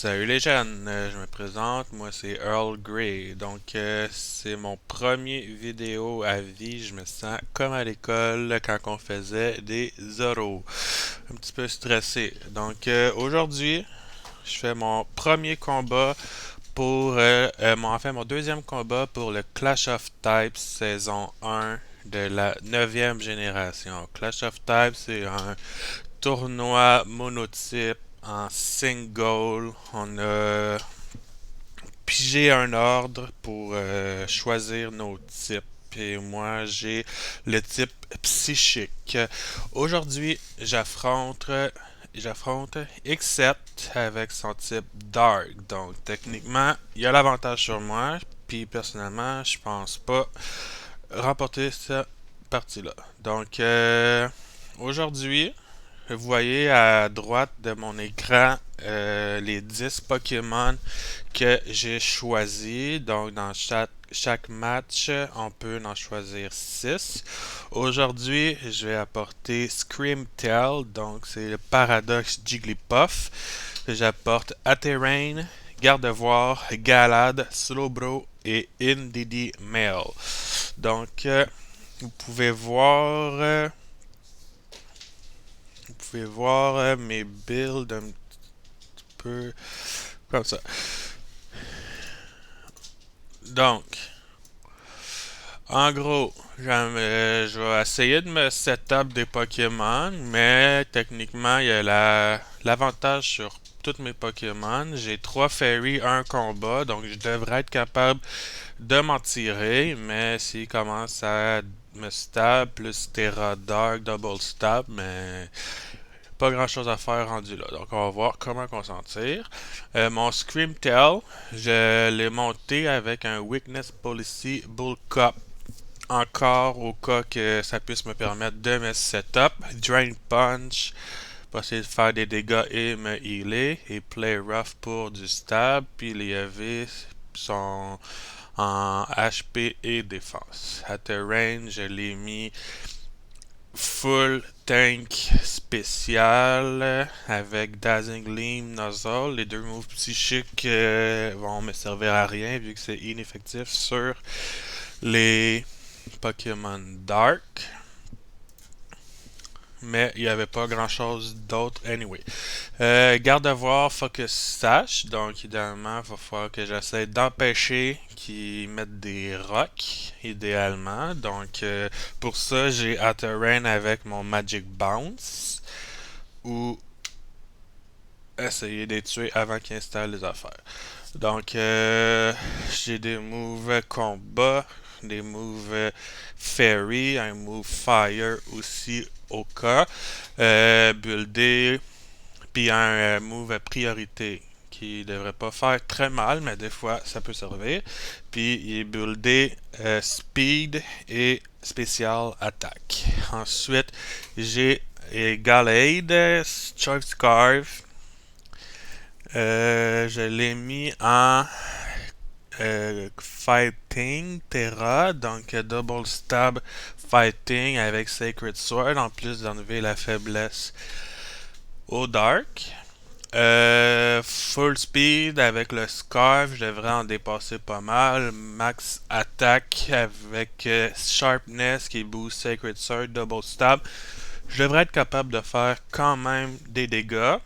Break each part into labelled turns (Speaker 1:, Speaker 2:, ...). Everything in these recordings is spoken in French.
Speaker 1: Salut les jeunes, je me présente, moi c'est Earl Grey. C'est mon premier vidéo à vie, je me sens comme à l'école quand on faisait des oraux. Un petit peu stressé. Aujourd'hui, je fais mon premier combat mon deuxième combat pour le Clash of Types saison 1 de la neuvième génération. Clash of Types, c'est un tournoi monotype en single. On a pigé un ordre pour choisir nos types. Et moi, j'ai le type psychique. Aujourd'hui, j'affronte X7 avec son type Dark. Donc, techniquement, il y a l'avantage sur moi. Puis, personnellement, je pense pas remporter cette partie-là. Aujourd'hui, vous voyez à droite de mon écran les 10 Pokémon que j'ai choisis. Donc, dans chaque match, on peut en choisir 6. Aujourd'hui, je vais apporter Screamtail, donc c'est le paradoxe Jigglypuff. J'apporte Atterrain, Gardevoir, Galad, Slowbro et Indeedee Mail. Donc, vous pouvez voir, euh, vous pouvez voir mes builds un petit peu comme ça. Donc, en gros, je vais essayer de me setup des Pokémon, mais techniquement, il y a l'avantage sur tous mes Pokémon. J'ai 3 Fairy, un combat, donc je devrais être capable de m'en tirer, mais s'il commence à me stab, plus Terra Dark, Double Stab, mais pas grand chose à faire rendu là. Donc on va voir comment on s'en tire. Mon Screamtail, je l'ai monté avec un Weakness Policy Bull Cup. Encore au cas que ça puisse me permettre de me setup. Drain Punch pour essayer de faire des dégâts et me healer. Et Play Rough pour du stab. Puis les EV sont en HP et défense. À terrain, je l'ai mis full tank spécial avec Dazzling Gleam, Nozzle. Les deux moves psychiques vont me servir à rien vu que c'est ineffectif sur les Pokémon Dark. Mais il n'y avait pas grand chose d'autre anyway. Gardevoir Focus Sash. Donc, idéalement, il va falloir que j'essaie d'empêcher qu'ils mettent des rocks, idéalement. Pour ça, j'ai Atterrain avec mon Magic Bounce. Ou essayer de les tuer avant qu'ils installent les affaires. J'ai des moves combat, des moves fairy, un move fire aussi au cas, builder, puis un move priorité qui devrait pas faire très mal, mais des fois ça peut servir. Puis il est buildé speed et spécial attaque. Ensuite, j'ai Gallade, Choice Scarf. Je l'ai mis en Fighting Terra, donc Double Stab Fighting avec Sacred Sword, en plus d'enlever la faiblesse au Dark. Full Speed avec le Scarf, je devrais en dépasser pas mal. Max Attack avec Sharpness qui boost Sacred Sword, Double Stab. Je devrais être capable de faire quand même des dégâts.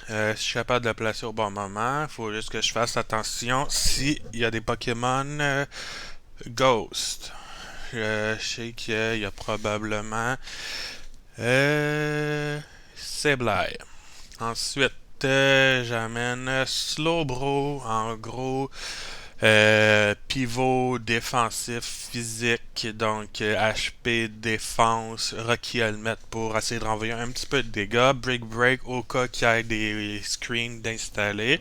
Speaker 1: Si je suis capable de le placer au bon moment, il faut juste que je fasse attention s'il y a des Pokémon Ghost. Je sais qu'il y a probablement Sableye. Ensuite, j'amène Slowbro, en gros, pivot défensif physique, donc HP défense, Rocky Helmet pour essayer de renvoyer un petit peu de dégâts, Break au cas qu'il y ait des screens d'installer.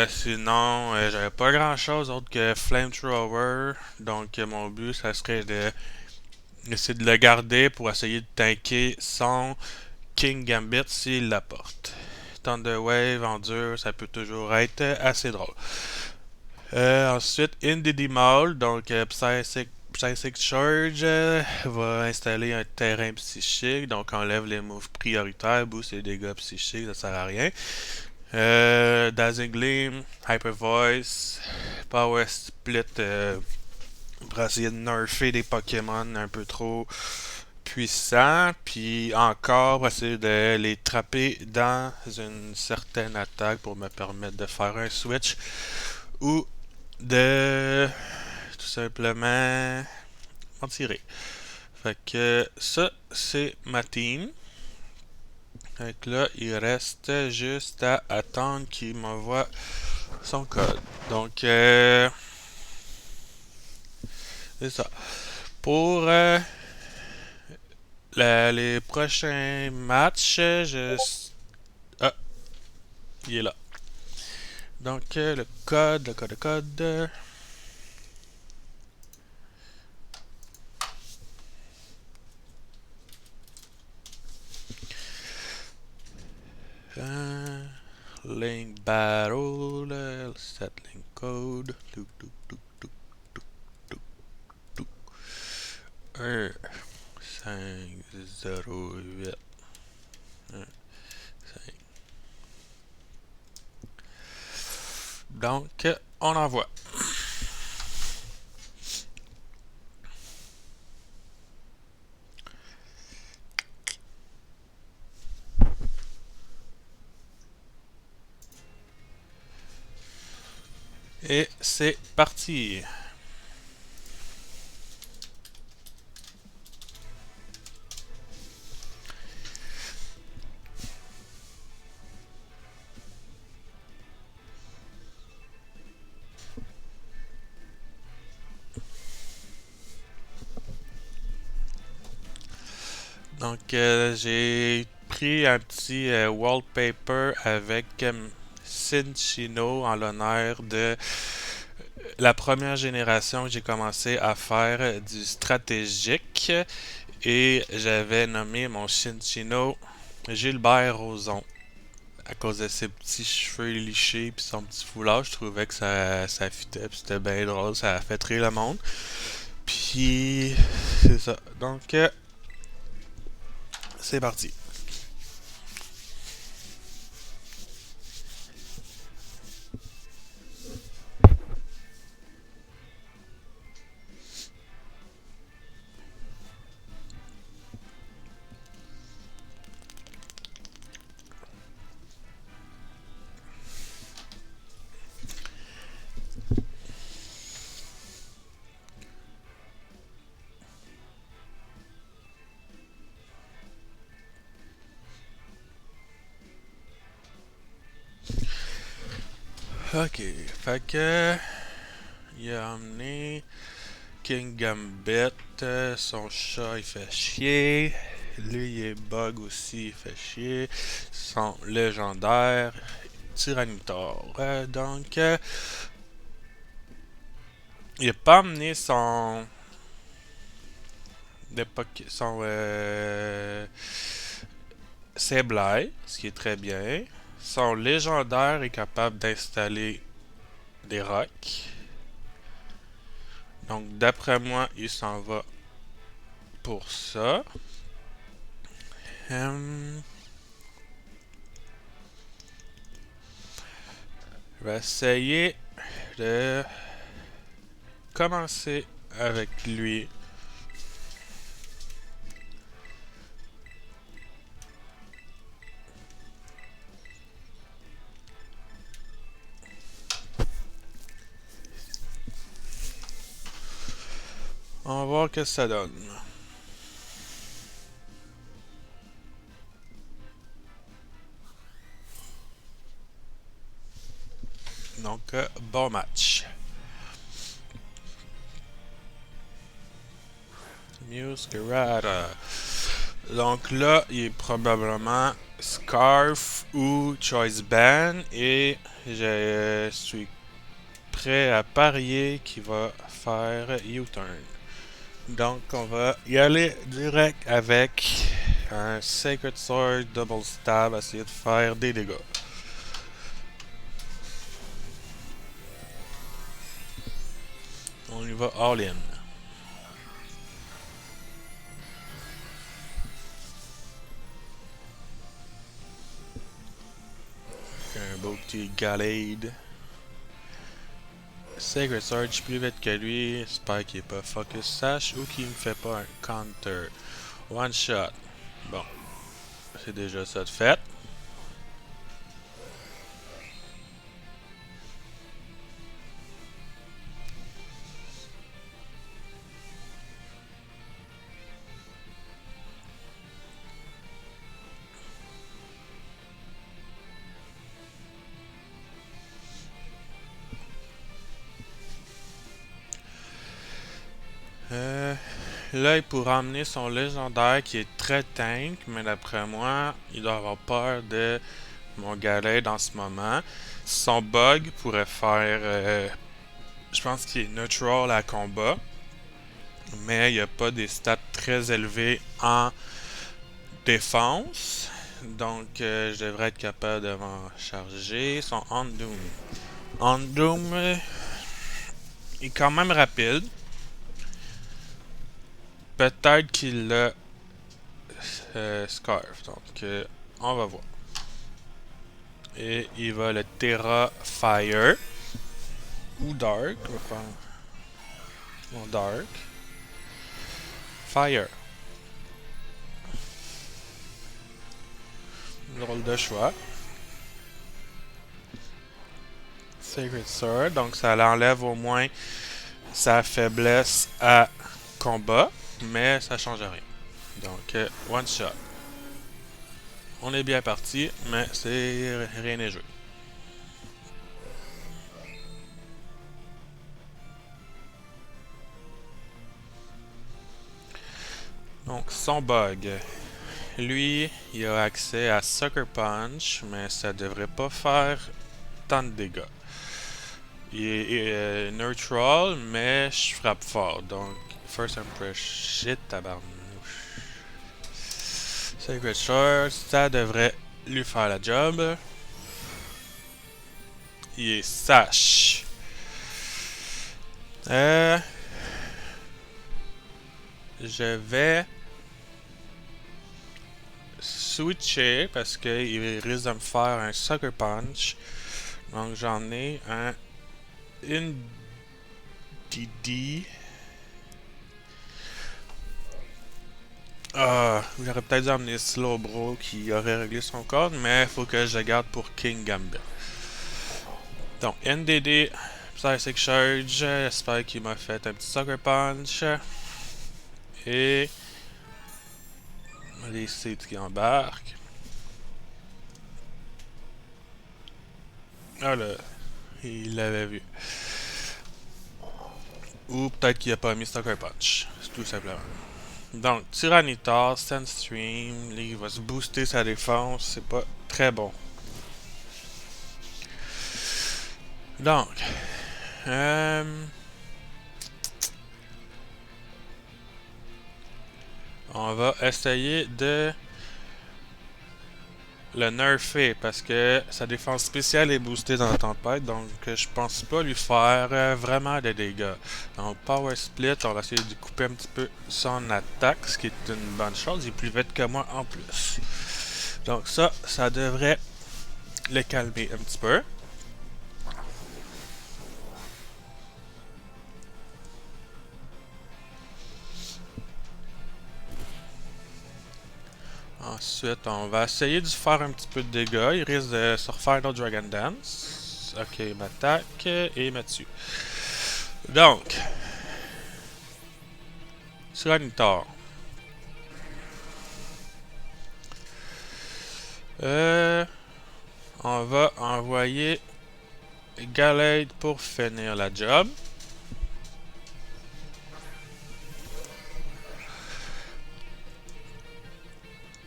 Speaker 1: Sinon, j'avais pas grand chose autre que Flamethrower, donc mon but ça serait de essayer de le garder pour essayer de tanker son King Gambit s'il l'apporte. Thunder Wave en dur, ça peut toujours être assez drôle. Ensuite, Indeedee Maul, donc Psychic Charge va installer un terrain psychique, donc enlève les moves prioritaires, boost les dégâts psychiques, ça sert à rien. Dazzling Gleam, Hyper Voice, Power Split pour essayer de nerfer des Pokémon un peu trop puissants, puis encore pour essayer de les trapper dans une certaine attaque pour me permettre de faire un switch ou de tout simplement m'en tirer. Fait que ça, c'est ma team. Fait que là, il reste juste à attendre qu'il m'envoie son code. Donc, c'est ça. Pour les prochains matchs, Ah, il est là. Donc, le code. Link battle, set link code. 1, 5, 0, 8. 1, 5. Donc, on envoie. Et c'est parti. Donc, j'ai pris un petit wallpaper avec Cinchino en l'honneur de la première génération que j'ai commencé à faire du stratégique et j'avais nommé mon Cinchino Gilbert Rozon. À cause de ses petits cheveux lichés puis son petit foulard, je trouvais que ça fitait puis c'était bien drôle, ça a fait rire le monde. Puis c'est ça. Donc c'est parti. Ok, fait que il a emmené King Gambit, son chat il fait chier, lui il est bug aussi, il fait chier, son légendaire Tyranitar. Donc il a pas amené son Sableye, ce qui est très bien. Son légendaire est capable d'installer des rocs. Donc d'après moi, il s'en va pour ça. Je vais essayer de commencer avec lui. On va voir ce que ça donne. Donc, bon match. Muscarada. Donc là, il est probablement Scarf ou Choice Band et je suis prêt à parier qu'il va faire U-turn. Donc on va y aller direct avec un Sacred Sword Double Stab, essayer de faire des dégâts. On y va all-in. Un beau petit Gallade. Sacred Sword, je suis plus vite que lui. J'espère qu'il est pas focus sash ou qu'il me fait pas un counter. One shot. Bon. C'est déjà ça de fait. Là, il pourra emmener son légendaire qui est très tank, mais d'après moi, il doit avoir peur de mon Gallade en ce moment. Son bug pourrait faire, je pense qu'il est neutral à combat, mais il n'y a pas des stats très élevés en défense. Donc, je devrais être capable de m'en charger. Son Undoom. Undoom est quand même rapide. Peut-être qu'il l'a Scarf. Donc, on va voir. Et il va le Terra Fire. Ou Dark. Enfin, non, Dark. Fire. Drôle de choix. Sacred Sword. Donc, ça l'enlève au moins sa faiblesse à combat. Mais ça change rien. Donc, one shot. On est bien parti, mais c'est rien n'est joué. Donc, son bug. Lui, il a accès à Sucker Punch, mais ça devrait pas faire tant de dégâts. Il est neutral, mais je frappe fort. Donc, First Impression. Shit, tabarnouche. Sacred Shard, ça devrait lui faire la job. Il est sache. Je vais switcher parce qu'il risque de me faire un Sucker Punch. Donc j'en ai un DD. J'aurais peut-être dû emmener Slowbro qui aurait réglé son code, mais il faut que je le garde pour King Gambit. Donc NDD, Psychic Charge, j'espère qu'il m'a fait un petit Sucker Punch. Et les seeds qui embarquent. Ah là, il l'avait vu. Ou peut-être qu'il a pas mis Sucker Punch, tout simplement. Donc, Tyranitar, Sandstream, il va se booster sa défense, c'est pas très bon. Donc, on va essayer de le nerfer parce que sa défense spéciale est boostée dans la tempête, donc je pense pas lui faire vraiment de dégâts. Donc Power Split, on va essayer de couper un petit peu son attaque, ce qui est une bonne chose, il est plus vite que moi en plus. Donc ça devrait le calmer un petit peu. Ensuite, on va essayer de faire un petit peu de dégâts. Il risque de se refaire notre Dragon Dance. Ok, il m'attaque et il me tue. Donc, Tyranitar. On va envoyer Gallade pour finir la job.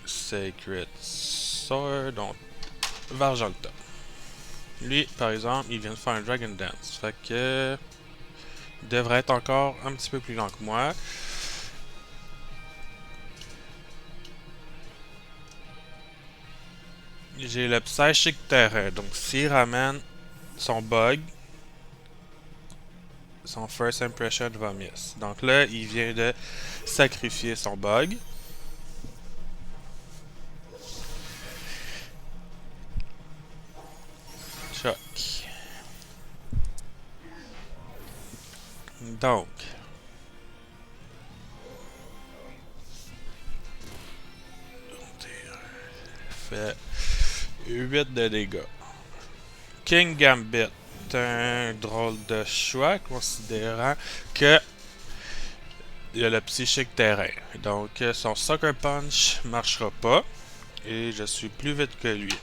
Speaker 1: Sacred Sword, donc Varjalta. Lui, par exemple, il vient de faire un Dragon Dance. Fait que il devrait être encore un petit peu plus lent que moi. J'ai le Psychic Terrain. Donc s'il ramène son bug, son First Impression va miss. Donc là, il vient de sacrifier son bug. choc. Donc, fait 8 de dégâts. King Gambit, un drôle de choix considérant que il y a le psychique terrain. Donc son Sucker Punch marchera pas et je suis plus vite que lui.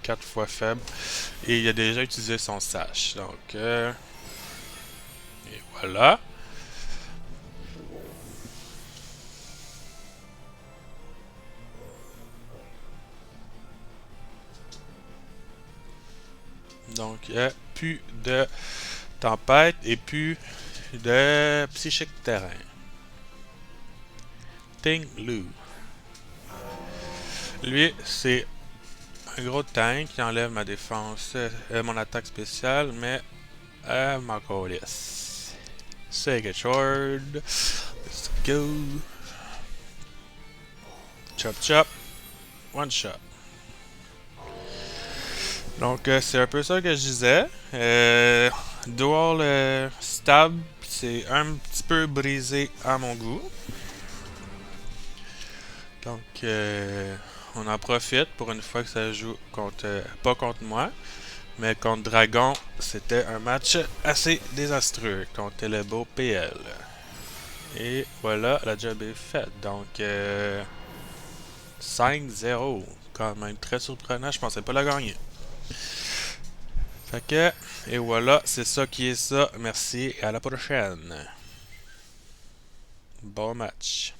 Speaker 1: 4 fois faible et il a déjà utilisé son Sash. Donc et voilà. Donc plus de tempête et plus de psychique terrain. Ting Lu. Lui, c'est un gros tank qui enlève ma défense, mon attaque spéciale, mais ma colisse. Sega Sword. Let's go. Chop chop. One shot. Donc c'est un peu ça que je disais. Dual Stab, c'est un petit peu brisé à mon goût. Donc on en profite pour une fois que ça joue contre pas contre moi, mais contre Dragon, c'était un match assez désastreux contre le beau PL. Et voilà, la job est faite. Donc 5-0. Quand même très surprenant, je pensais pas la gagner. Fait que, et voilà, c'est ça qui est ça. Merci et à la prochaine. Bon match.